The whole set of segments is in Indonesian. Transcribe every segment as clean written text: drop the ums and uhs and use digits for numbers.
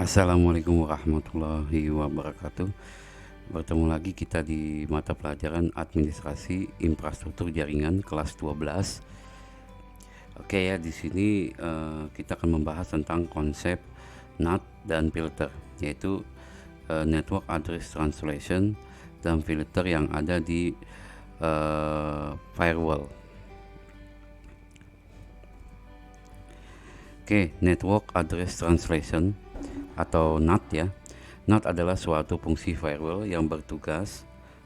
Assalamualaikum warahmatullahi wabarakatuh. Bertemu lagi kita di mata pelajaran Administrasi Infrastruktur Jaringan kelas 12. Oke ya, di sini kita akan membahas tentang konsep NAT dan filter, yaitu Network Address Translation dan filter yang ada di firewall. Oke, Network Address Translation atau NAT ya. NAT adalah suatu fungsi firewall yang bertugas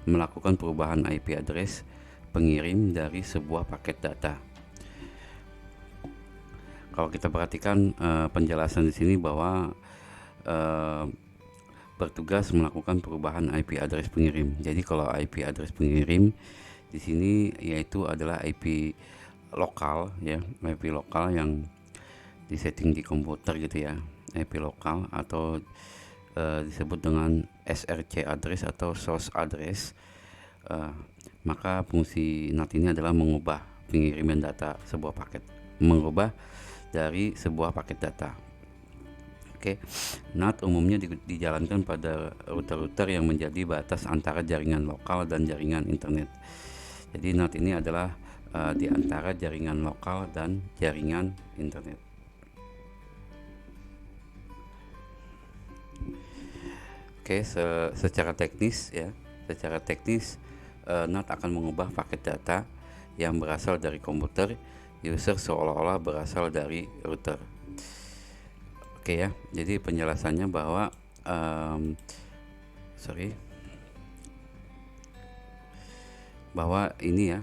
melakukan perubahan IP address pengirim dari sebuah paket data. Kalau kita perhatikan penjelasan di sini bahwa bertugas melakukan perubahan IP address pengirim. Jadi kalau IP address pengirim di sini yaitu adalah IP lokal ya, IP lokal yang disetting di komputer gitu ya, IP lokal atau disebut dengan SRC address atau source address. Maka fungsi NAT ini adalah mengubah pengiriman data sebuah paket, mengubah dari sebuah paket data. Oke, NAT umumnya dijalankan pada router-router yang menjadi batas antara jaringan lokal dan jaringan internet. Jadi NAT ini adalah di antara jaringan lokal dan jaringan internet. Oke, secara teknis ya, NAT akan mengubah paket data yang berasal dari komputer user seolah-olah berasal dari router. Oke ya, jadi penjelasannya bahwa bahwa ini ya,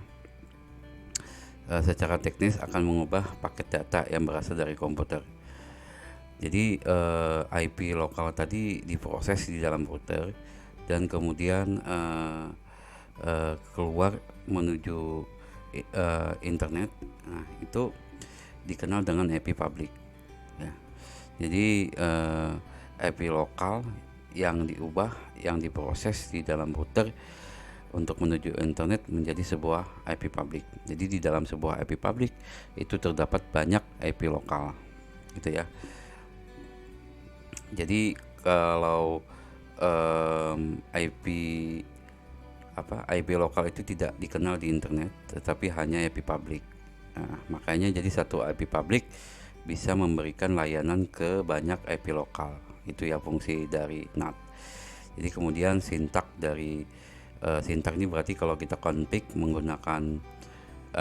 secara teknis akan mengubah paket data yang berasal dari komputer. Jadi IP lokal tadi diproses di dalam router dan kemudian keluar menuju internet. Nah, itu dikenal dengan IP public ya. Jadi IP lokal yang diubah, yang diproses di dalam router untuk menuju internet menjadi sebuah IP public. Jadi di dalam sebuah IP public itu terdapat banyak IP lokal gitu ya. Jadi kalau IP lokal itu tidak dikenal di internet, tetapi hanya IP public. Nah, makanya jadi satu IP public bisa memberikan layanan ke banyak IP lokal. Itu ya fungsi dari NAT. Jadi kemudian sintak ini berarti kalau kita config menggunakan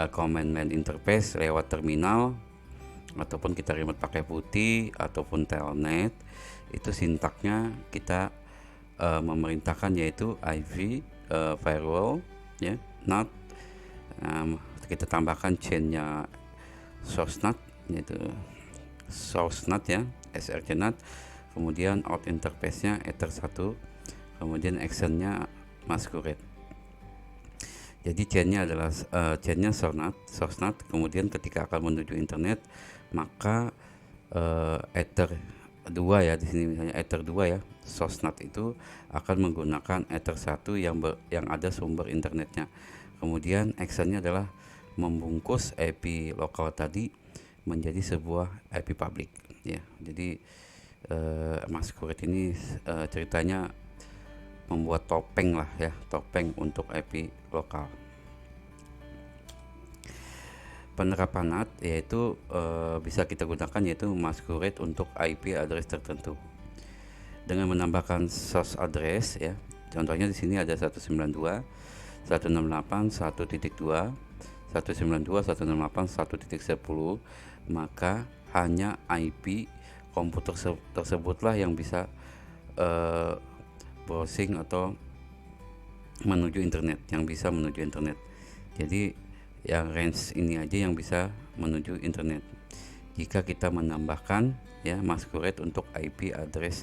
command line interface lewat terminal ataupun kita remote pakai putih ataupun telnet, itu sintaknya kita memerintahkan yaitu IV firewall ya, NAT, kita tambahkan chainnya source NAT yaitu source NAT ya, SRC NAT, kemudian out interface nya ether 1, kemudian actionnya masquerade. Jadi chainnya adalah chainnya source NAT, kemudian ketika akan menuju internet maka ether 2 ya, di sini misalnya ether 2 ya, source NAT itu akan menggunakan ether 1 yang ada sumber internetnya. Kemudian actionnya adalah membungkus IP lokal tadi menjadi sebuah IP public ya. Jadi masquerade ini ceritanya membuat topeng lah ya, topeng untuk IP lokal. Penerapan NAT yaitu bisa kita gunakan yaitu masquerade untuk IP address tertentu dengan menambahkan source address ya. Contohnya di sini ada 192.168.1.2, 192.168.1.10, maka hanya IP komputer tersebutlah yang bisa browsing atau menuju internet, yang bisa menuju internet. Jadi yang range ini aja yang bisa menuju internet. Jika kita menambahkan ya masquerade untuk IP address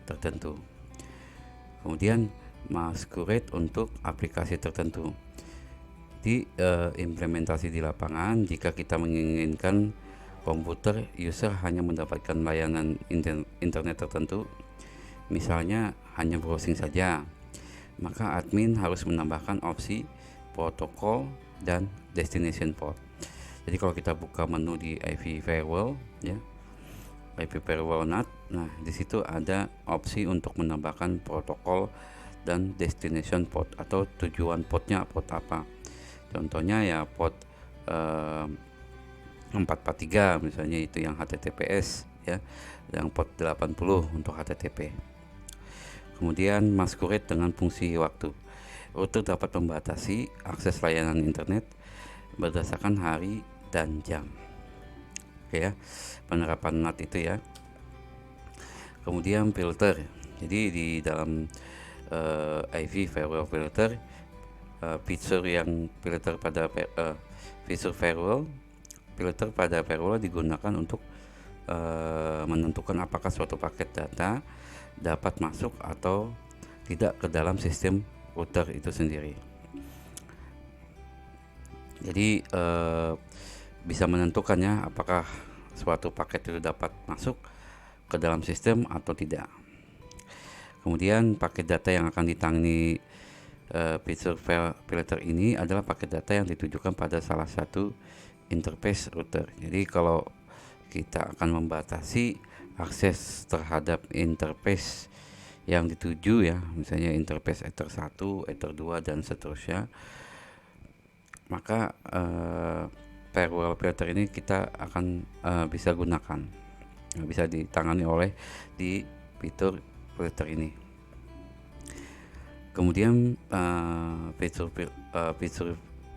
tertentu. Kemudian masquerade untuk aplikasi tertentu. Di implementasi di lapangan, jika kita menginginkan komputer user hanya mendapatkan layanan internet tertentu, misalnya hanya browsing saja, maka admin harus menambahkan opsi protokol dan destination port. Jadi kalau kita buka menu di IV firewall ya, IP Firewall NAT. Nah, di situ ada opsi untuk menambahkan protokol dan destination port atau tujuan portnya port apa. Contohnya ya port 443 misalnya, itu yang HTTPS ya, yang port 80 untuk HTTP. Kemudian masquerade dengan fungsi waktu. Router dapat membatasi akses layanan internet berdasarkan hari dan jam. Oke ya, penerapan NAT itu ya. Kemudian filter. Jadi di dalam IV firewall filter, fitur pada firewall digunakan untuk menentukan apakah suatu paket data dapat masuk atau tidak ke dalam sistem router itu sendiri. Jadi bisa menentukannya apakah suatu paket itu dapat masuk ke dalam sistem atau tidak. Kemudian paket data yang akan ditangani fitur filter ini adalah paket data yang ditujukan pada salah satu interface router. Jadi kalau kita akan membatasi akses terhadap interface yang dituju ya, misalnya interface Ether 1, Ether 2 dan seterusnya, maka firewall filter ini kita akan bisa gunakan, bisa ditangani oleh di fitur filter ini. Kemudian fitur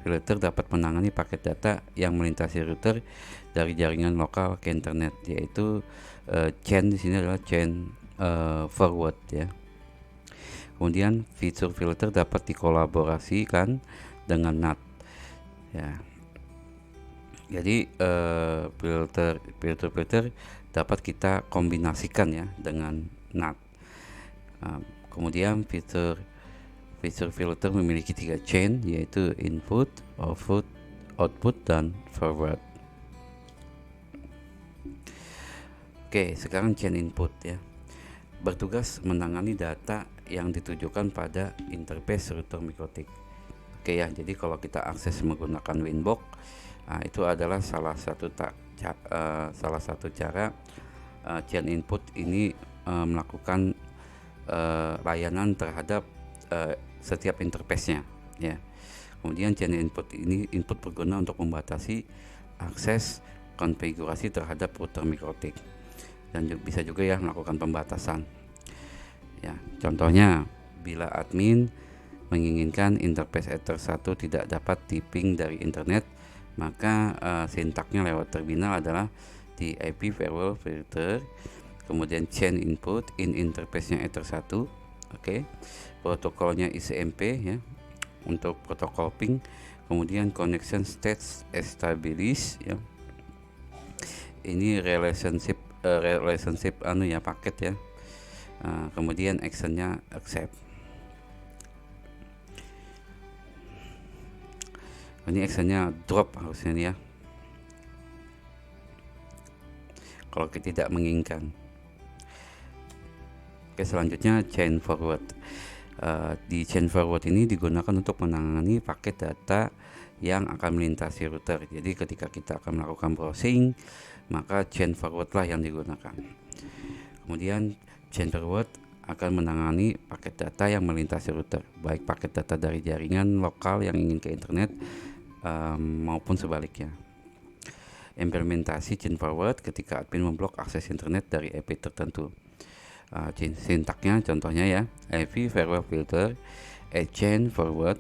filter dapat menangani paket data yang melintasi router dari jaringan lokal ke internet, yaitu chain di sini adalah chain forward ya. Kemudian fitur filter dapat dikolaborasikan dengan NAT ya. Jadi filter dapat kita kombinasikan ya dengan NAT. Kemudian fitur filter memiliki 3 chain, yaitu input, output dan forward. Oke, sekarang chain input ya. Bertugas menangani data yang ditujukan pada interface router MikroTik. Oke ya, jadi kalau kita akses menggunakan Winbox, itu adalah salah satu cara chain input ini melakukan layanan terhadap setiap interface-nya ya. Kemudian chain input berguna untuk membatasi akses konfigurasi terhadap router MikroTik dan bisa juga ya melakukan pembatasan ya. Contohnya, bila admin menginginkan interface Ether 1 tidak dapat di-ping dari internet, maka sintaknya lewat terminal adalah di IP firewall filter, kemudian chain input in interface-nya Ether 1. Oke. Protokolnya ICMP ya untuk protokol ping, kemudian connection state establish ya. Ini relationship paket ya. Kemudian actionnya accept. Ini actionnya drop harusnya nih ya, kalau kita tidak menginginkan. Oke, selanjutnya chain forward. Di chain forward ini digunakan untuk menangani paket data yang akan melintasi router. Jadi ketika kita akan melakukan browsing, maka chain forward lah yang digunakan. Kemudian chain forward akan menangani paket data yang melintasi router, baik paket data dari jaringan lokal yang ingin ke internet maupun sebaliknya. Implementasi chain forward ketika admin memblok akses internet dari IP tertentu. Sintaknya contohnya ya, IP firewall filter chain forward,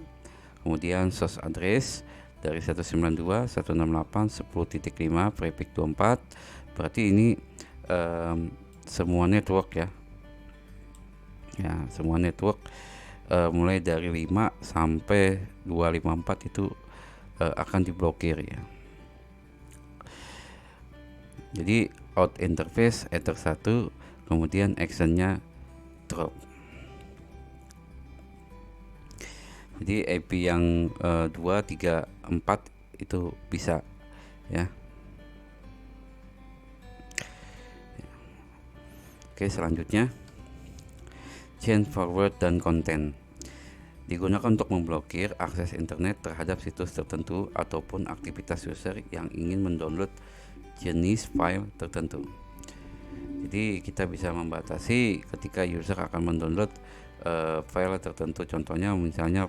kemudian source address dari 192.168.10.5 prefix 24, berarti ini semua network ya semua network mulai dari 5 sampai 254 itu akan diblokir ya. Jadi out interface Ether 1, kemudian actionnya drop. Jadi IP yang 2, 3, 4 itu bisa ya. Oke, selanjutnya chain forward dan content digunakan untuk memblokir akses internet terhadap situs tertentu ataupun aktivitas user yang ingin mendownload jenis file tertentu. Jadi kita bisa membatasi ketika user akan mendownload file tertentu, contohnya misalnya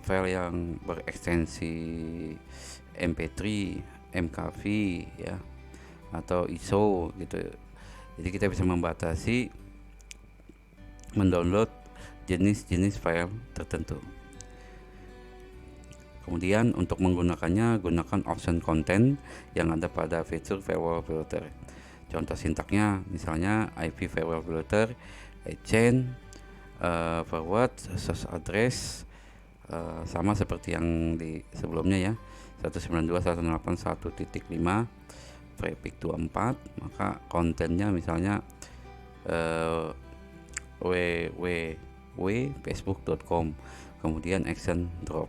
file yang berekstensi MP3, MKV ya, atau ISO gitu. Jadi kita bisa membatasi mendownload jenis-jenis file tertentu. Kemudian untuk menggunakannya, gunakan option content yang ada pada fitur firewall filter. Contoh sintaknya misalnya IP firewall filter, chain, forward, source address, sama seperti yang di sebelumnya ya, 192.168.1.5 prefix 24. Maka kontennya misalnya www.facebook.com, kemudian action drop.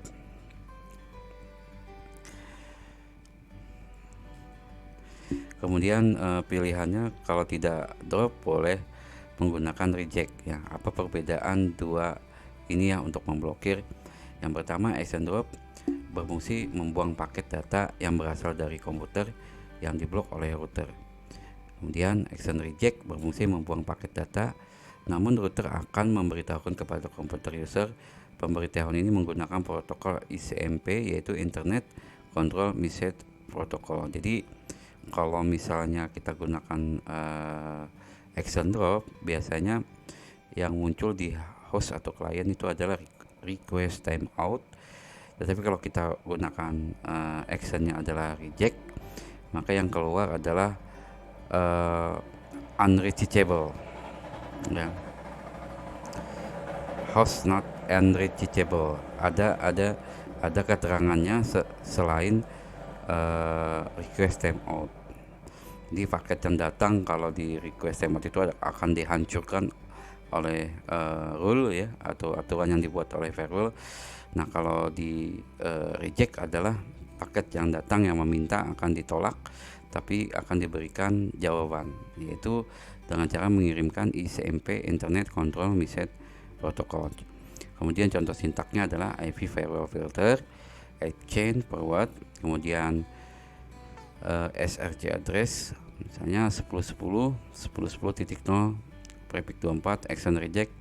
Kemudian pilihannya kalau tidak drop boleh menggunakan reject ya. Apa perbedaan dua ini ya untuk memblokir? Yang pertama, action drop berfungsi membuang paket data yang berasal dari komputer yang diblok oleh router. Kemudian action reject berfungsi membuang paket data, namun router akan memberitahukan kepada komputer user. Pemberitahuan ini menggunakan protokol ICMP, yaitu Internet Control Message Protocol. Jadi kalau misalnya kita gunakan action drop, biasanya yang muncul di host atau klien itu adalah request timeout. Tetapi kalau kita gunakan actionnya adalah reject, maka yang keluar adalah unreachable ya. Host not unreachable. Ada keterangannya selain request timeout. Jadi paket yang datang kalau di request timeout itu akan dihancurkan oleh rule ya, atau aturan yang dibuat oleh firewall. Nah, kalau di reject adalah paket yang datang yang meminta akan ditolak, tapi akan diberikan jawaban, yaitu dengan cara mengirimkan ICMP, Internet Control Message Protocol. Kemudian contoh sintaknya adalah IP firewall filter, chain forward, kemudian src address misalnya 10.10.10.10.0 prefix 24 action reject,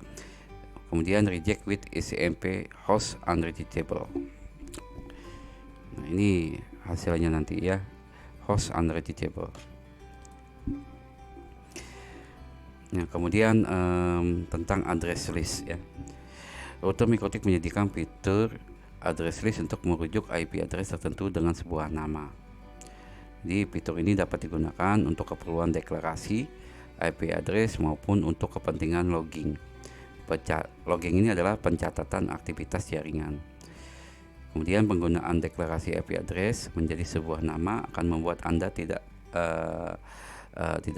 kemudian reject with ICMP host unreachable. Nah, ini hasilnya nanti ya, host unreachable. Nah, kemudian tentang address list ya. Router Mikrotik menyediakan fitur address list untuk merujuk IP address tertentu dengan sebuah nama. Jadi fitur ini dapat digunakan untuk keperluan deklarasi IP address maupun untuk kepentingan logging. Logging ini adalah pencatatan aktivitas jaringan. Kemudian penggunaan deklarasi IP address menjadi sebuah nama akan membuat Anda tidak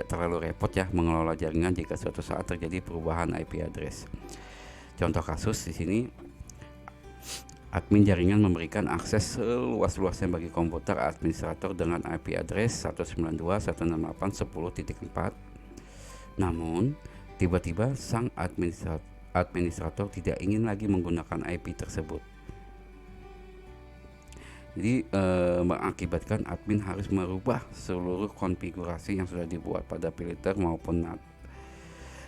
terlalu repot ya mengelola jaringan jika suatu saat terjadi perubahan IP address. Contoh kasus di sini, admin jaringan memberikan akses seluas-luasnya bagi komputer administrator dengan IP address 192.168.10.4. Namun, tiba-tiba sang administrator tidak ingin lagi menggunakan IP tersebut. Jadi mengakibatkan admin harus merubah seluruh konfigurasi yang sudah dibuat pada filter maupun NAT.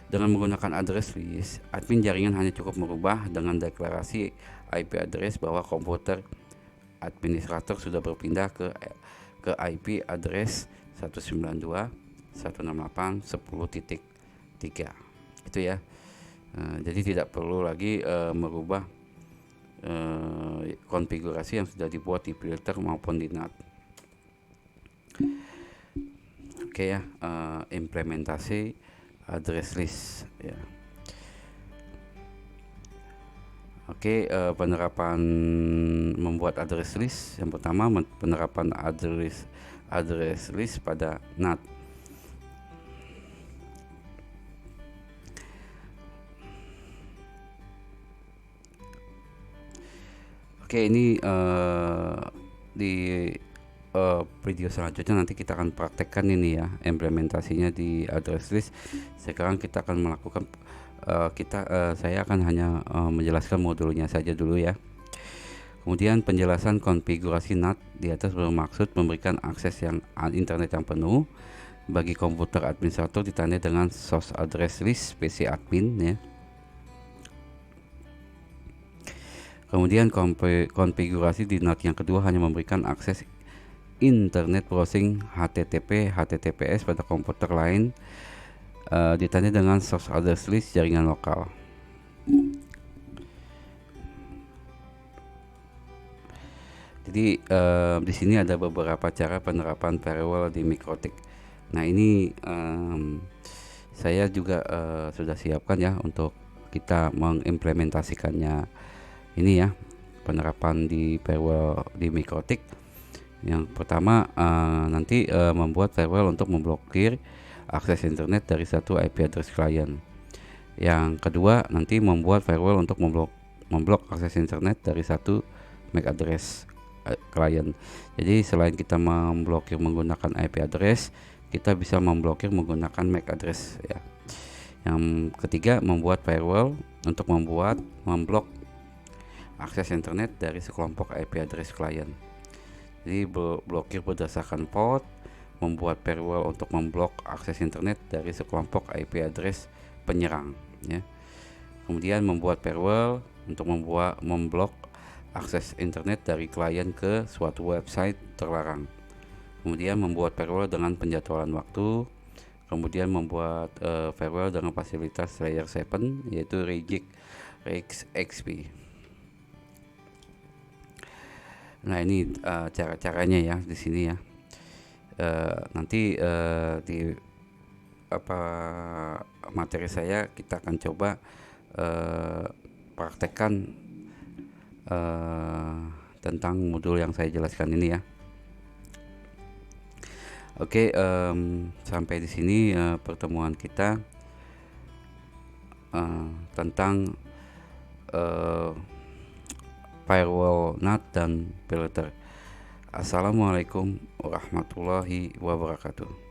Dengan menggunakan address list, admin jaringan hanya cukup merubah dengan deklarasi IP address bahwa komputer administrator sudah berpindah ke IP address 192.168.10.3. Itu ya. Jadi tidak perlu lagi merubah konfigurasi yang sudah dibuat di filter maupun di NAT. Oke ya, implementasi address list ya. Oke, penerapan membuat address list. Yang pertama, penerapan address list pada NAT. Oke, ini di video selanjutnya nanti kita akan praktekkan ini ya, implementasinya di address list. Sekarang kita akan melakukan saya akan hanya menjelaskan modulnya saja dulu ya. Kemudian penjelasan konfigurasi NAT di atas bermaksud memberikan akses yang internet yang penuh bagi komputer administrator ditandai dengan source address list PC admin ya. Kemudian konfigurasi di NAT yang kedua hanya memberikan akses internet browsing HTTP, HTTPS pada komputer lain, ditandai dengan source address list jaringan lokal. Jadi di sini ada beberapa cara penerapan firewall di Mikrotik. Nah ini saya juga sudah siapkan ya untuk kita mengimplementasikannya ini ya, penerapan di firewall di Mikrotik. Yang pertama nanti membuat firewall untuk memblokir akses internet dari satu IP address klien. Yang kedua nanti membuat firewall untuk memblok akses internet dari satu MAC address klien. Jadi selain kita memblokir menggunakan IP address, kita bisa memblokir menggunakan MAC address ya. Yang ketiga membuat firewall untuk memblok akses internet dari sekelompok IP address klien. Jadi blokir berdasarkan port, membuat firewall untuk memblok akses internet dari sekelompok IP address penyerang ya. Kemudian membuat firewall untuk memblok akses internet dari klien ke suatu website terlarang. Kemudian membuat firewall dengan penjadwalan waktu. Kemudian membuat firewall dengan fasilitas layer 7 yaitu RegXP. Nah ini cara-caranya ya di sini ya. Nanti di materi saya kita akan coba praktekkan tentang modul yang saya jelaskan ini ya. Oke, sampai di sini pertemuan kita tentang firewall NAT dan filter. Assalamualaikum warahmatullahi wabarakatuh.